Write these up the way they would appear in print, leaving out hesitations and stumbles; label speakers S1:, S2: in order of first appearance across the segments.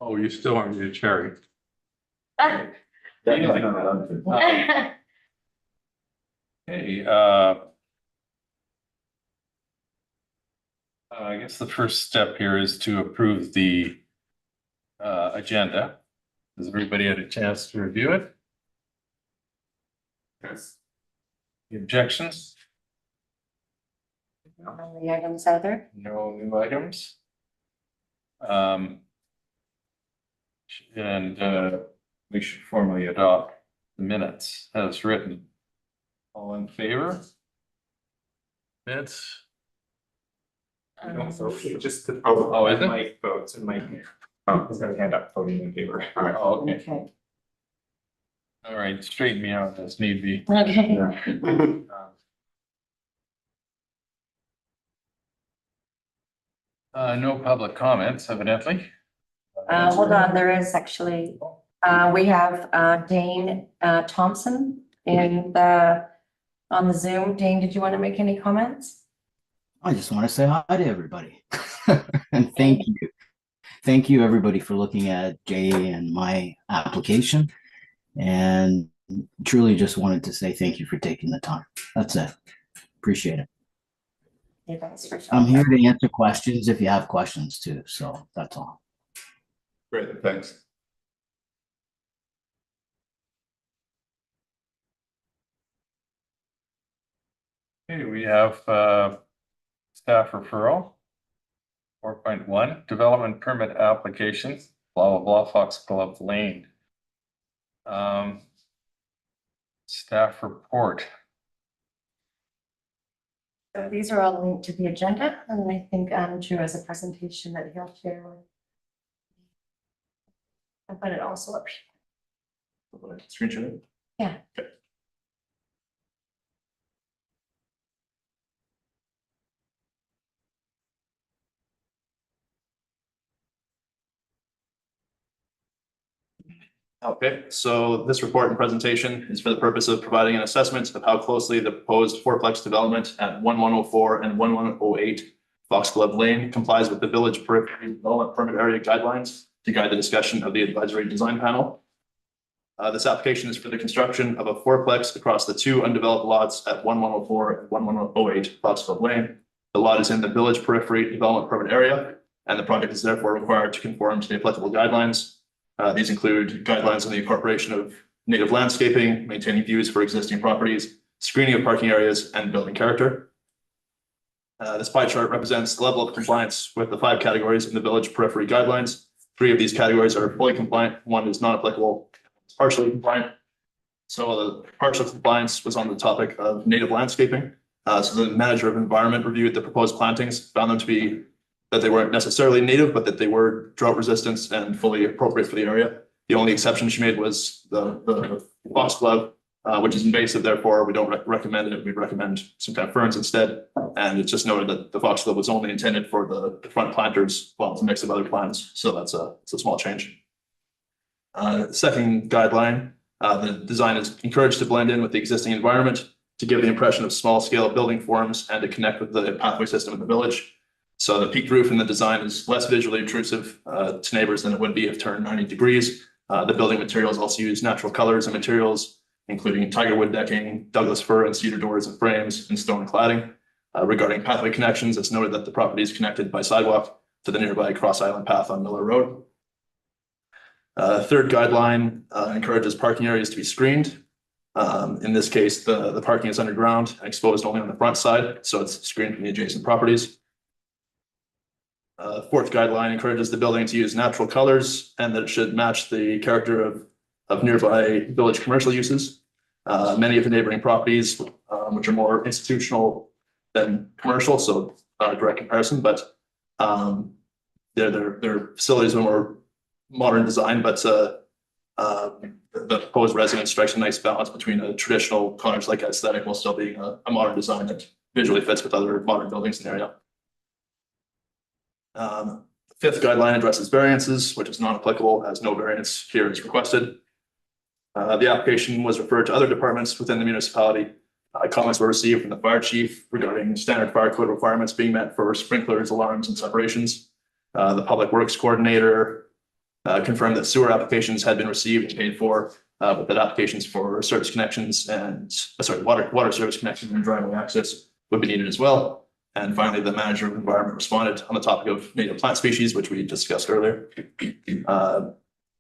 S1: Oh, you still aren't a cherry. Hey, I guess the first step here is to approve the agenda. Has everybody had a chance to review it? Yes. Any objections?
S2: All the items are there.
S1: No new items? And we should formally adopt the minutes as written. All in favor? Minutes?
S3: Just
S1: Oh, is it?
S3: Mike votes and Mike, he's got a hand up voting in favor. All right.
S1: Oh, okay.
S2: Okay.
S1: All right, straighten me out as need be.
S2: Okay.
S1: No public comments evidently.
S2: Hold on, there is actually, we have Dane Thompson on the Zoom. Dane, did you want to make any comments?
S4: I just want to say hi to everybody. And thank you. Thank you, everybody, for looking at Jay and my application. And truly just wanted to say thank you for taking the time. That's it. Appreciate it.
S2: Yeah, thanks for
S4: I'm here to answer questions if you have questions too. So that's all.
S3: Great, thanks.
S1: Okay, we have staff referral. 4.1, development permit applications, blah, blah, blah, Foxglove Lane. Staff report.
S2: So these are all linked to the agenda, and I think Drew has a presentation that he'll share with. I'll put it also up here.
S3: Screen share.
S2: Yeah.
S5: Okay, so this report and presentation is for the purpose of providing an assessment of how closely the proposed fourplex development at 1104 and 1108 Foxglove Lane complies with the village periphery development permit area guidelines to guide the discussion of the advisory design panel. This application is for the construction of a fourplex across the two undeveloped lots at 1104 and 1108 Foxglove Lane. The lot is in the village periphery development permit area, and the project is therefore required to conform to the applicable guidelines. These include guidelines on the incorporation of native landscaping, maintaining views for existing properties, screening of parking areas, and building character. This pie chart represents the level of compliance with the 5 categories in the village periphery guidelines. 3 of these categories are fully compliant, 1 is not applicable, it's partially compliant. So the partial compliance was on the topic of native landscaping. So the manager of environment reviewed the proposed plantings, found them to be that they weren't necessarily native, but that they were drought resistant and fully appropriate for the area. The only exception she made was the foxglove, which is invasive. Therefore, we don't recommend it. We recommend some kind of ferns instead. And it's just noted that the foxglove was only intended for the front planters, while it's a mix of other plants. So it's a small change. Second guideline, the design is encouraged to blend in with the existing environment to give the impression of small scale building forms and to connect with the pathway system in the village. So the peaked roof in the design is less visually intrusive to neighbors than it would be if turned 90 degrees. The building materials also use natural colors and materials, including tiger wood decking, Douglas fir and cedar doors and frames, and stone cladding. Regarding pathway connections, it's noted that the property is connected by sidewalk to the nearby Cross Island Path on Miller Road. Third guideline encourages parking areas to be screened. In this case, the parking is underground and exposed only on the front side, so it's screened from the adjacent properties. Fourth guideline encourages the building to use natural colors and that it should match the character of nearby village commercial uses. Many of the neighboring properties, which are more institutional than commercial, so not a direct comparison, but their facilities are more modern design, but the proposed residence strikes a nice balance between a traditional cottage-like aesthetic while still being a modern design that visually fits with other modern buildings in the area. Fifth guideline addresses variances, which is non-applicable as no variance here is requested. The application was referred to other departments within the municipality. Comments were received from the fire chief regarding standard fire code requirements being met for sprinklers, alarms, and separations. The public works coordinator, confirmed that sewer applications had been received and paid for, but that applications for service connections and, water service connections and driveway access would be needed as well. And finally, the manager of environment responded on the topic of native plant species, which we discussed earlier.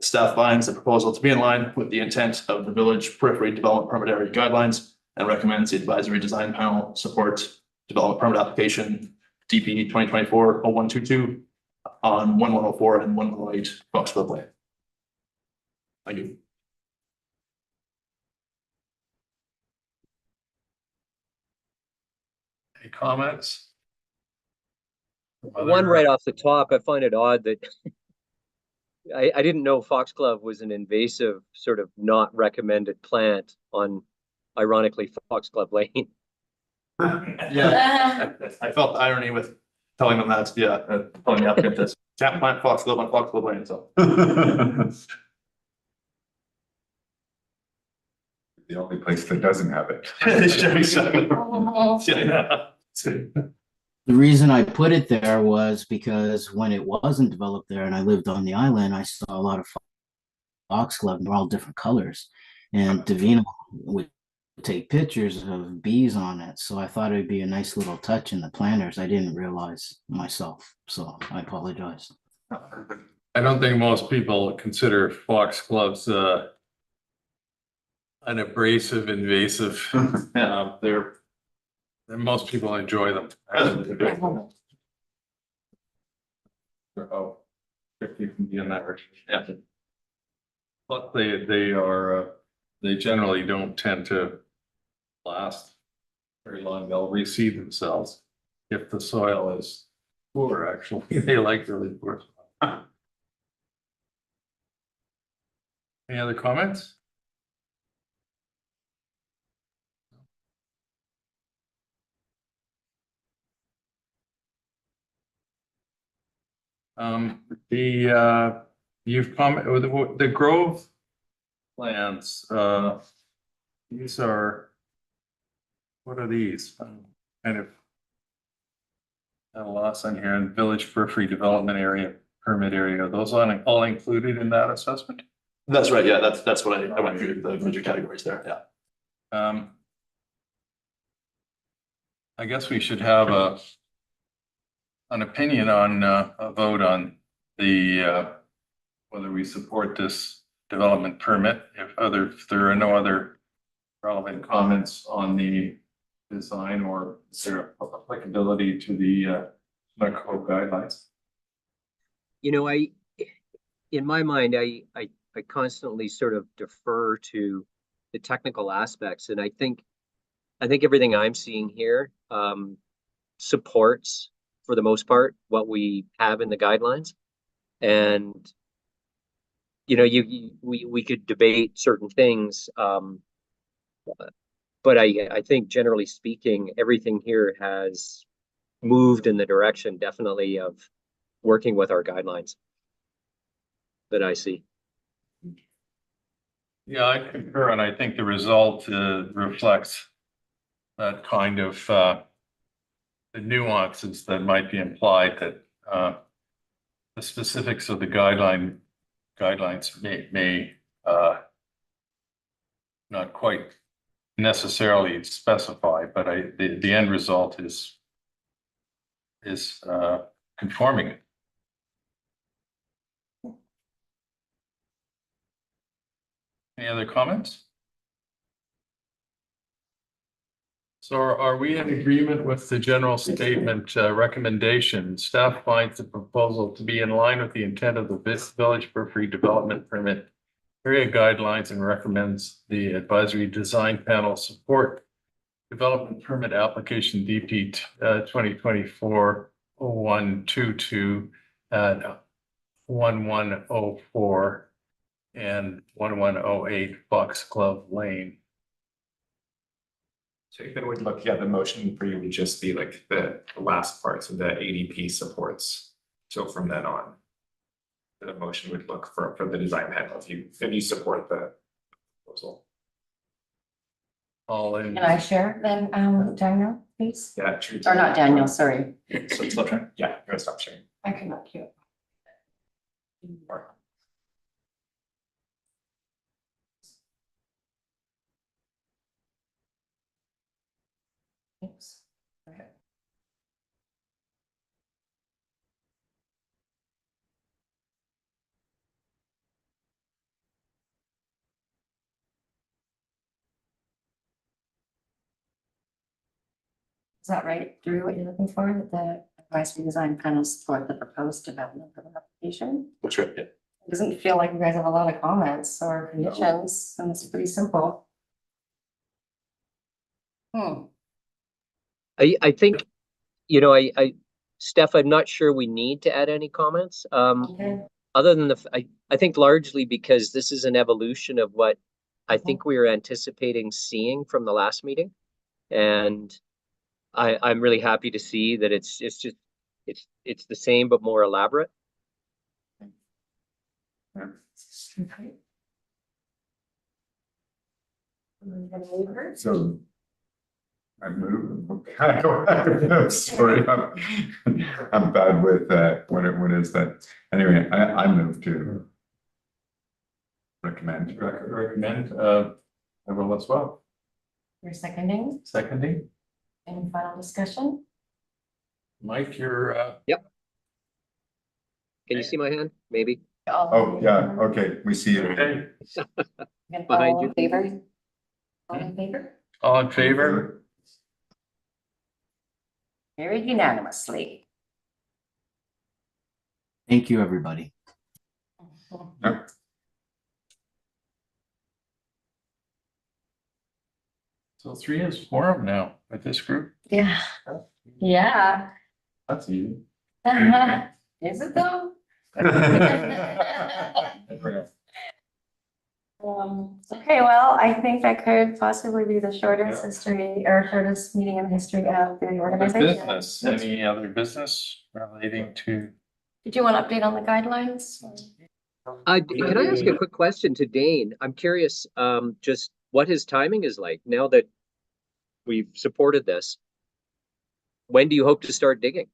S5: Staff finds the proposal to be in line with the intent of the village periphery development permit area guidelines and recommends the advisory design panel support development permit application DP 2024-0122 on 1104 and 1108 Foxglove Lane. Thank you.
S1: Any comments?
S6: One right off the top, I find it odd that I didn't know foxglove was an invasive sort of not recommended plant on, ironically, Foxglove Lane.
S5: Yeah, I felt the irony with telling them that, telling the applicant this, can't plant foxglove on Foxglove Lane, so.
S3: The only place that doesn't have it.
S4: The reason I put it there was because when it wasn't developed there and I lived on the island, I saw a lot of foxglove and they're all different colors. And Davina would take pictures of bees on it. So I thought it'd be a nice little touch in the planters. I didn't realize myself. So I apologize.
S1: I don't think most people consider foxgloves an abrasive, invasive. Most people enjoy them. Oh, if you can be in that region.
S5: Yeah.
S1: But they generally don't tend to last very long. They'll reseed themselves if the soil is poor, actually. They like really poor. Any other comments? You've commented the grove plants, these are, what are these? Kind of at a loss on here in village periphery development area, permit area, those all included in that assessment?
S5: That's right, yeah, that's what I went through the major categories there, yeah.
S1: I guess we should have an opinion on a vote on the whether we support this development permit. If there are no other relevant comments on the design or is there applicability to the code guidelines?
S6: You know, in my mind, I constantly sort of defer to the technical aspects, and I think everything I'm seeing here supports, for the most part, what we have in the guidelines. And you know, we could debate certain things, but I think generally speaking, everything here has moved in the direction definitely of working with our guidelines that I see.
S1: Yeah, I concur, and I think the result reflects that kind of the nuances that might be implied, that the specifics of the guidelines may not quite necessarily specify, but the end result is conforming it. Any other comments? So are we in agreement with the general statement recommendation? Staff finds the proposal to be in line with the intent of the village periphery development permit area guidelines and recommends the advisory design panel support development permit application DP 2024-0122 at 1104 and 1108 Foxglove Lane.
S3: So if it would look, the motion for you would just be like the last parts of the ADP supports. So from then on, the motion would look for the design panel if you support the proposal.
S1: All in.
S2: Can I share then, Daniel, please?
S3: Yeah, true.
S2: Or not Daniel, sorry.
S5: So stop sharing.
S3: Yeah, you're gonna stop sharing.
S2: I cannot hear. Is that right, Drew, what you're looking for, that the advisory design panel support the proposed development of an application?
S5: That's right.
S2: It doesn't feel like you guys have a lot of comments or conditions, and it's pretty simple.
S6: I think, Steph, I'm not sure we need to add any comments.
S2: Okay.
S6: Other than I think largely because this is an evolution of what I think we were anticipating seeing from the last meeting. And I'm really happy to see that it's the same but more elaborate.
S2: Okay.
S7: So I move. Sorry, I'm bad with when is that? Anyway, I move to recommend.
S1: Recommend, I will as well.
S2: You're seconding,
S1: Seconding,
S2: any final discussion?
S1: Mike, you're,
S6: Can you see my hand? Maybe.
S7: Oh, yeah, okay, we see it.
S1: okay,
S2: And
S6: Behind
S2: all
S6: you.
S2: in favor? All in favor?
S1: all in favor?
S2: Very unanimously.
S4: Thank you, everybody.
S1: So 3 is quorum now with this group.
S2: Yeah. Yeah.
S1: That's easy.
S2: Is it though? Okay, well, I think that could possibly be the shortest history or shortest meeting in the history of the
S1: Other
S2: organization.
S1: business, any other business relating to?
S2: Did you want to update on the guidelines?
S6: Can I ask a quick question to Dane? I'm curious, just what his timing is like now that we've supported this. When do you hope to start digging?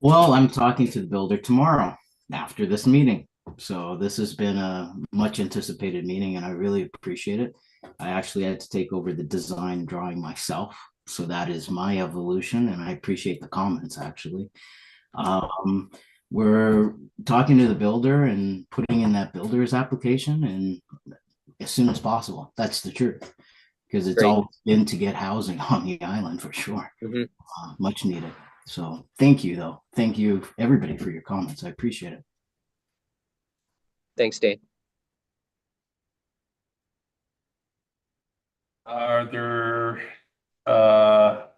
S4: Well, I'm talking to the builder tomorrow after this meeting. So this has been a much anticipated meeting and I really appreciate it. I actually had to take over the design drawing myself. So that is my evolution and I appreciate the comments actually. We're talking to the builder and putting in that builder's application and as soon as possible. That's the truth. Because it's
S6: Great.
S4: always been to get housing on the island for sure.
S6: Mhm.
S4: Much needed. So thank you though. Thank you everybody for your comments. I appreciate it.
S6: Thanks, Dane.
S1: Are there,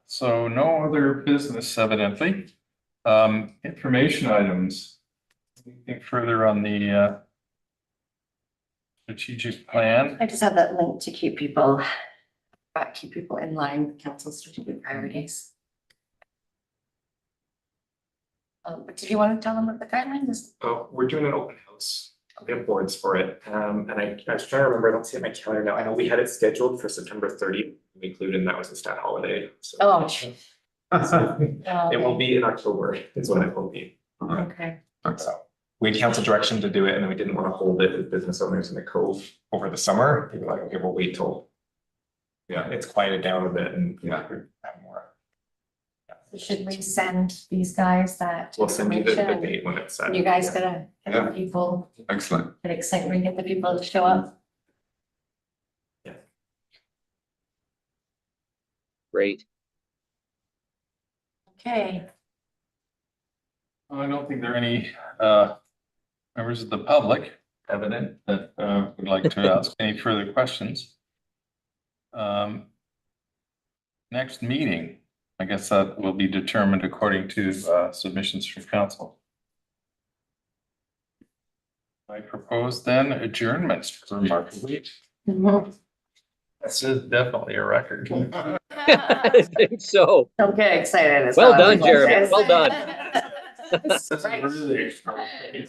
S1: so no other business evidently. Information items. Anything further on the strategic plan?
S2: I just have that link to keep people in line with council's strategic priorities. But did you want to tell them what the guidelines is?
S3: Oh, we're doing an open house. We have boards for it. And I was trying to remember, I don't see it on my calendar now. I know we had it scheduled for September 30th. We included, and that was a stat holiday. So
S2: Oh.
S3: it will be in October is when it will be.
S2: Okay.
S3: So we had council direction to do it, and then we didn't want to hold it with business owners in the cove over the summer. They were like, okay, we'll wait till it's quieted down a bit and have more.
S2: Should we send these guys that?
S3: We'll send you the
S2: information?
S3: date when it's set.
S2: You guys gotta get
S7: Yeah.
S2: the people,
S7: Excellent.
S2: get excited, we get the people to show up.
S6: Great.
S2: Okay,
S1: I don't think there are any members of the public evident that would like to ask any further questions. Next meeting, I guess that will be determined according to submissions from council. I propose then adjournment for March week. This is definitely a record.
S6: I think so.
S2: don't get excited. as
S6: Well
S2: as
S6: done,
S2: you
S6: Jeremy.
S2: guys.
S6: Well done.
S1: This is really extraordinary.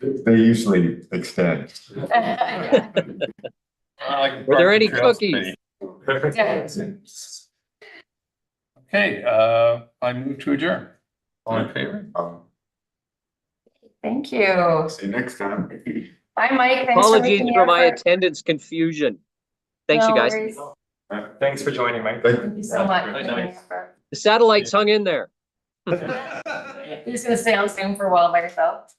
S7: They usually extend.
S2: Yeah.
S6: Were there any cookies?
S1: Okay, I move to adjourn. All in favor?
S2: Thank you.
S7: See you next time.
S2: Bye, Mike. Thanks for
S6: Apologies
S2: making the
S6: for my
S2: effort.
S6: attendance confusion. Thanks, you
S2: No
S6: guys.
S2: worries.
S3: Thanks for joining, Mike.
S2: Thank you so much.
S5: Right, nice.
S6: The satellites hung in there.
S2: You're just gonna stay on Zoom for a while by yourself?